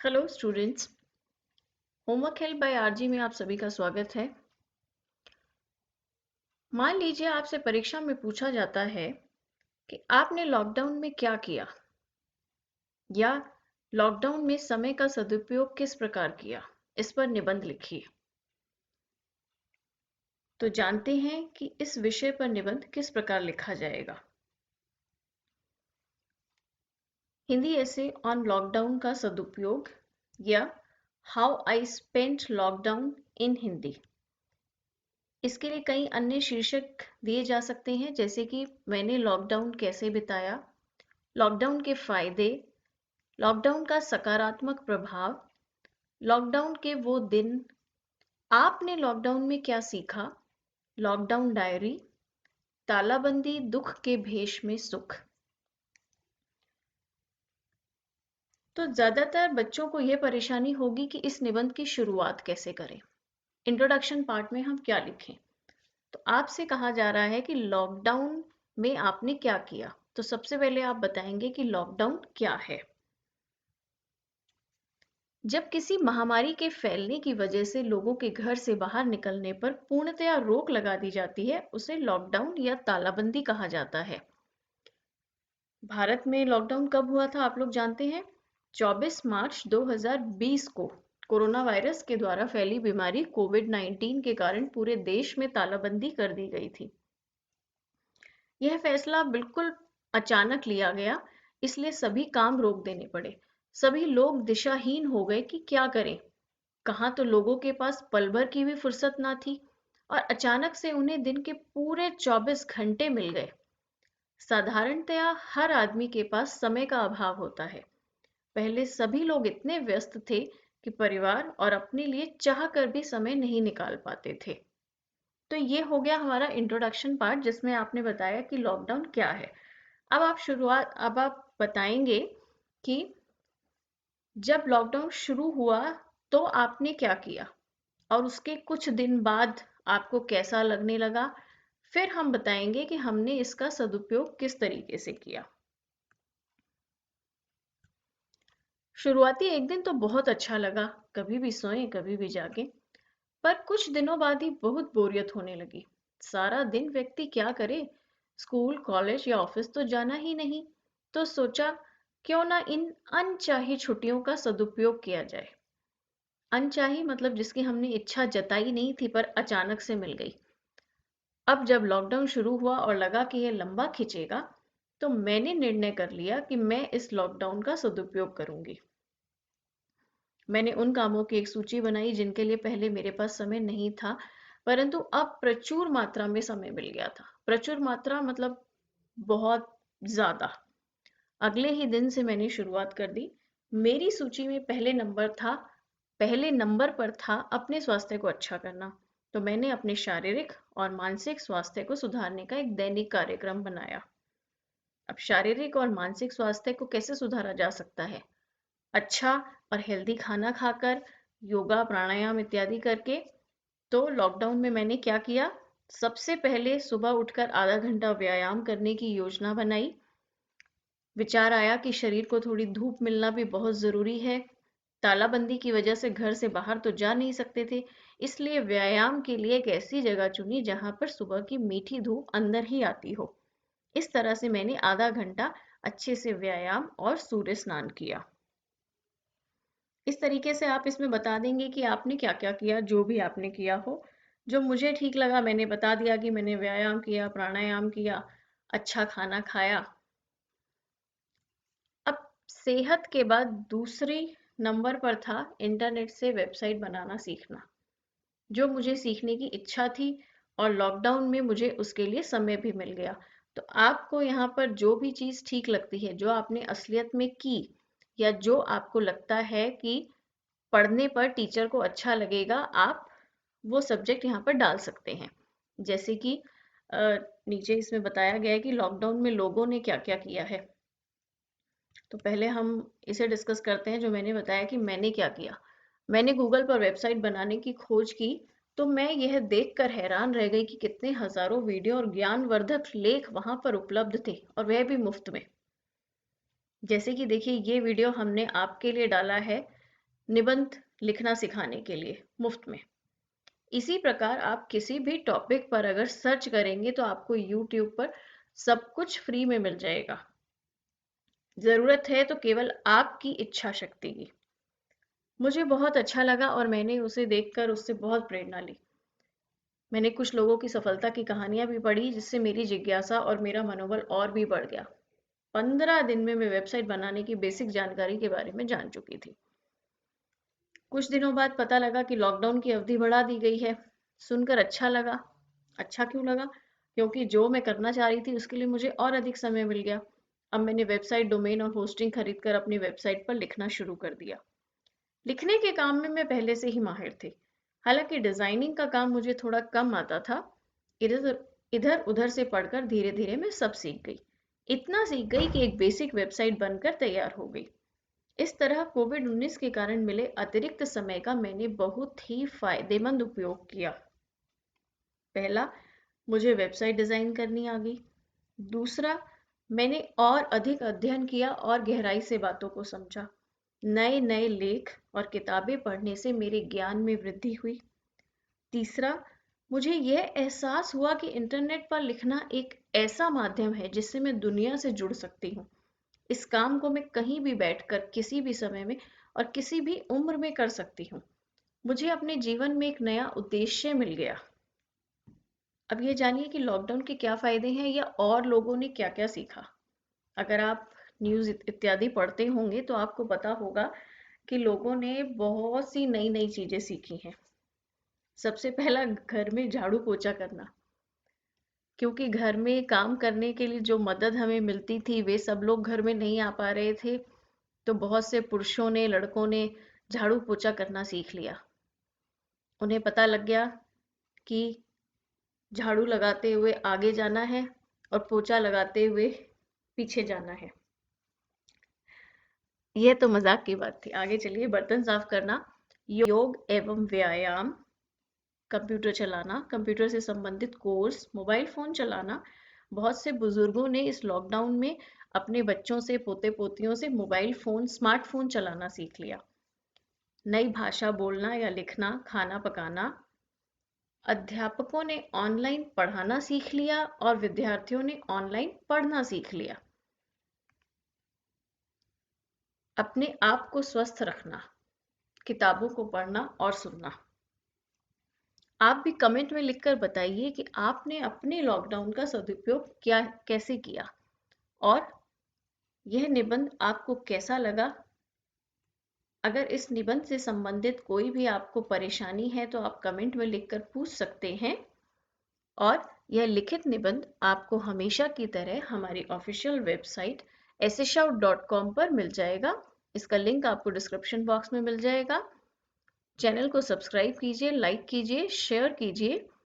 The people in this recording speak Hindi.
Hello students. Homework help by RG में आप सभी का स्वागत है। मान लीजिए आपसे परीक्षा में पूछा जाता है कि आपने लॉकडाउन में क्या किया या लॉकडाउन में समय का सदुपयोग किस प्रकार किया, इस पर निबंध लिखिए। तो जानते हैं कि इस विषय पर निबंध किस प्रकार लिखा जाएगा। हिंदी ऐसे ऑन लॉकडाउन का सदुपयोग या how I spent lockdown in Hindi. इसके लिए कई अन्य शीर्षक दिए जा सकते हैं, जैसे कि मैंने लॉकडाउन कैसे बिताया, लॉकडाउन के फायदे, लॉकडाउन का सकारात्मक प्रभाव, लॉकडाउन के वो दिन, आपने लॉकडाउन में क्या सीखा, लॉकडाउन डायरी, तालाबंदी दुख के भेष में सुख। तो ज्यादातर बच्चों को यह परेशानी होगी कि इस निबंध की शुरुआत कैसे करें। इंट्रोडक्शन पार्ट में हम क्या लिखें। तो आपसे कहा जा रहा है कि लॉकडाउन में आपने क्या किया। तो सबसे पहले आप बताएंगे कि लॉकडाउन क्या है। जब किसी महामारी के फैलने की वजह से लोगों के घर से बाहर निकलने पर पूर्णतया रोक लगा दी जाती है, उसे लॉकडाउन या तालाबंदी कहा जाता है। भारत में लॉकडाउन कब हुआ था आप लोग जानते हैं? 24 मार्च 2020 को कोरोना वायरस के द्वारा फैली बीमारी कोविड-19 के कारण पूरे देश में तालाबंदी कर दी गई थी। यह फैसला बिल्कुल अचानक लिया गया, इसलिए सभी काम रोक देने पड़े। सभी लोग दिशाहीन हो गए कि क्या करें। कहाँ तो लोगों के पास पल भर की भी फुर्सत ना थी और अचानक से उन्हें दिन के पूरे 24 घंटे मिल गए। साधारणतया हर आदमी के पास समय का अभाव होता है। पहले सभी लोग इतने व्यस्त थे कि परिवार और अपने लिए चाह कर भी समय नहीं निकाल पाते थे। तो ये हो गया हमारा इंट्रोडक्शन पार्ट, जिसमें आपने बताया कि लॉकडाउन क्या है। अब आप बताएंगे कि जब लॉकडाउन शुरू हुआ तो आपने क्या किया और उसके कुछ दिन बाद आपको कैसा लगने लगा। फिर हम बताएंगे कि हमने इसका सदुपयोग किस तरीके से किया। शुरुआती एक दिन तो बहुत अच्छा लगा, कभी भी सोए कभी भी जागे। पर कुछ दिनों बाद ही बहुत बोरियत होने लगी। सारा दिन व्यक्ति क्या करे, स्कूल कॉलेज या ऑफिस तो जाना ही नहीं। तो सोचा क्यों ना इन अनचाही छुट्टियों का सदुपयोग किया जाए। अनचाही मतलब जिसकी हमने इच्छा जताई नहीं थी पर अचानक से मिल गई। अब जब लॉकडाउन शुरू हुआ और लगा कि यह लंबा खिंचेगा, तो मैंने निर्णय कर लिया कि मैं इस लॉकडाउन का सदुपयोग करूंगी। मैंने उन कामों की एक सूची बनाई जिनके लिए पहले मेरे पास समय नहीं था, परंतु अब प्रचुर मात्रा में समय मिल गया था। प्रचुर मात्रा मतलब बहुत ज्यादा। अगले ही दिन से मैंने शुरुआत कर दी। मेरी सूची में पहले नंबर पर था अपने स्वास्थ्य को अच्छा करना। तो मैंने अपने शारीरिक और मानसिक स्वास्थ्य को सुधारने का एक दैनिक कार्यक्रम बनाया। अब शारीरिक और मानसिक स्वास्थ्य को कैसे सुधारा जा सकता है? अच्छा और हेल्दी खाना खाकर, योगा प्राणायाम इत्यादि करके। तो लॉकडाउन में मैंने क्या किया? सबसे पहले सुबह उठकर आधा घंटा व्यायाम करने की योजना बनाई। विचार आया कि शरीर को थोड़ी धूप मिलना भी बहुत जरूरी है। तालाबंदी की वजह से घर से बाहर तो जा नहीं सकते थे, इसलिए व्यायाम के लिए एक ऐसी जगह चुनी जहां पर सुबह की मीठी धूप अंदर ही आती हो। इस तरह से मैंने आधा घंटा अच्छे से व्यायाम और सूर्य स्नान किया। इस तरीके से आप इसमें बता देंगे कि आपने क्या क्या किया, जो भी आपने किया हो। जो मुझे ठीक लगा मैंने बता दिया कि मैंने व्यायाम किया, प्राणायाम किया, अच्छा खाना खाया। अब सेहत के बाद दूसरी नंबर पर था इंटरनेट से वेबसाइट बनाना सीखना, जो मुझे सीखने की इच्छा थी और लॉकडाउन में मुझे उसके लिए समय भी मिल गया। तो आपको यहाँ पर जो भी चीज़ ठीक लगती है, जो आपने असलियत में की या जो आपको लगता है कि पढ़ने पर टीचर को अच्छा लगेगा, आप वो सब्जेक्ट यहाँ पर डाल सकते हैं। जैसे कि नीचे इसमें बताया गया है कि लॉकडाउन में लोगों ने क्या क्या किया है। तो पहले हम इसे डिस्कस करते हैं, जो मैंने बताया कि मैंने क्या किया। मैंने गूगल पर वेबसाइट बनाने की खोज की, तो मैं यह देखकर हैरान रह गई कि कितने हजारों वीडियो और ज्ञानवर्धक लेख वहां पर उपलब्ध थे, और वह भी मुफ्त में। जैसे कि देखिए, ये वीडियो हमने आपके लिए डाला है, निबंध लिखना सिखाने के लिए मुफ्त में। इसी प्रकार आप किसी भी टॉपिक पर अगर सर्च करेंगे तो आपको यूट्यूब पर सब कुछ फ्री में मिल जाएगा। ज़रूरत है तो केवल आपकी इच्छा शक्ति की। मुझे बहुत अच्छा लगा और मैंने उसे देखकर उससे बहुत प्रेरणा ली। मैंने कुछ लोगों की सफलता की कहानियां भी पढ़ी जिससे मेरी जिज्ञासा और मेरा मनोबल और भी बढ़ गया। 15 दिन में मैं वेबसाइट बनाने की बेसिक जानकारी के बारे में जान चुकी थी। कुछ दिनों बाद पता लगा कि लॉकडाउन की अवधि बढ़ा दी गई है। सुनकर अच्छा लगा। अच्छा क्यों लगा? क्योंकि जो मैं करना चाह रही थी उसके लिए मुझे और अधिक समय मिल गया। अब मैंने वेबसाइट डोमेन और होस्टिंग खरीदकर अपनी वेबसाइट पर लिखना शुरू कर दिया। लिखने के काम में मैं पहले से ही माहिर थी। हालांकि डिजाइनिंग का काम मुझे थोड़ा कम आता था। इधर इधर उधर से पढ़कर धीरे धीरे मैं सब सीख गई। इतना सीख गई कि एक बेसिक वेबसाइट बनकर तैयार हो गई। इस तरह कोविड-19 के कारण मिले अतिरिक्त समय का मैंने बहुत ही फायदेमंद उपयोग किया। पहला, मुझे वेबसाइट डिजाइन करनी आ गई। दूसरा, मैंने और अधिक अध्ययन किया और गहराई से बातों को समझा। नए नए लेख और किताबें पढ़ने से मेरे ज्ञान में वृद्धि हुई। तीसरा, मुझे यह एहसास हुआ कि इंटरनेट पर लिखना एक ऐसा माध्यम है जिससे मैं दुनिया से जुड़ सकती हूँ। इस काम को मैं कहीं भी बैठकर किसी भी समय में और किसी भी उम्र में कर सकती हूँ। मुझे अपने जीवन में एक नया उद्देश्य मिल गया। अब ये जानिए कि लॉकडाउन के क्या फायदे हैं या और लोगों ने क्या-क्या सीखा। अगर आप न्यूज़ इत्यादि पढ़ते होंगे तो आपको पता होगा कि लोगों ने बहुत सी नई-नई चीजें सीखी हैं। सबसे पहला, घर में झाड़ू पोछा करना। क्योंकि घर में काम करने के लिए जो मदद हमें मिलती थी वे सब लोग घर में नहीं आ पा रहे थे, तो बहुत से पुरुषों ने, लड़कों ने झाड़ू पोछा करना सीख लिया। उन्हें पता लग गया कि झाड़ू लगाते हुए आगे जाना है और पोछा लगाते हुए पीछे जाना है। यह तो मजाक की बात थी। आगे चलिए, बर्तन साफ करना, योग एवं व्यायाम, कंप्यूटर चलाना, कंप्यूटर से संबंधित कोर्स, मोबाइल फ़ोन चलाना। बहुत से बुजुर्गों ने इस लॉकडाउन में अपने बच्चों से, पोते-पोतियों से मोबाइल फ़ोन, स्मार्टफ़ोन चलाना सीख लिया। नई भाषा बोलना या लिखना, खाना पकाना। अध्यापकों ने ऑनलाइन पढ़ाना सीख लिया और विद्यार्थियों ने ऑनलाइन पढ़ना सीख लिया। अपने आप को स्वस्थ रखना, किताबों को पढ़ना और सुनना। आप भी कमेंट में लिखकर बताइए कि आपने अपने लॉकडाउन का सदुपयोग क्या कैसे किया और यह निबंध आपको कैसा लगा। अगर इस निबंध से संबंधित कोई भी आपको परेशानी है तो आप कमेंट में लिखकर पूछ सकते हैं और यह लिखित निबंध आपको हमेशा की तरह हमारी ऑफिशियल वेबसाइट esshout.com पर मिल जाएगा। इसका लिंक आपको डिस्क्रिप्शन बॉक्स में मिल जाएगा। चैनल को सब्सक्राइब कीजिए, लाइक कीजिए, शेयर कीजिए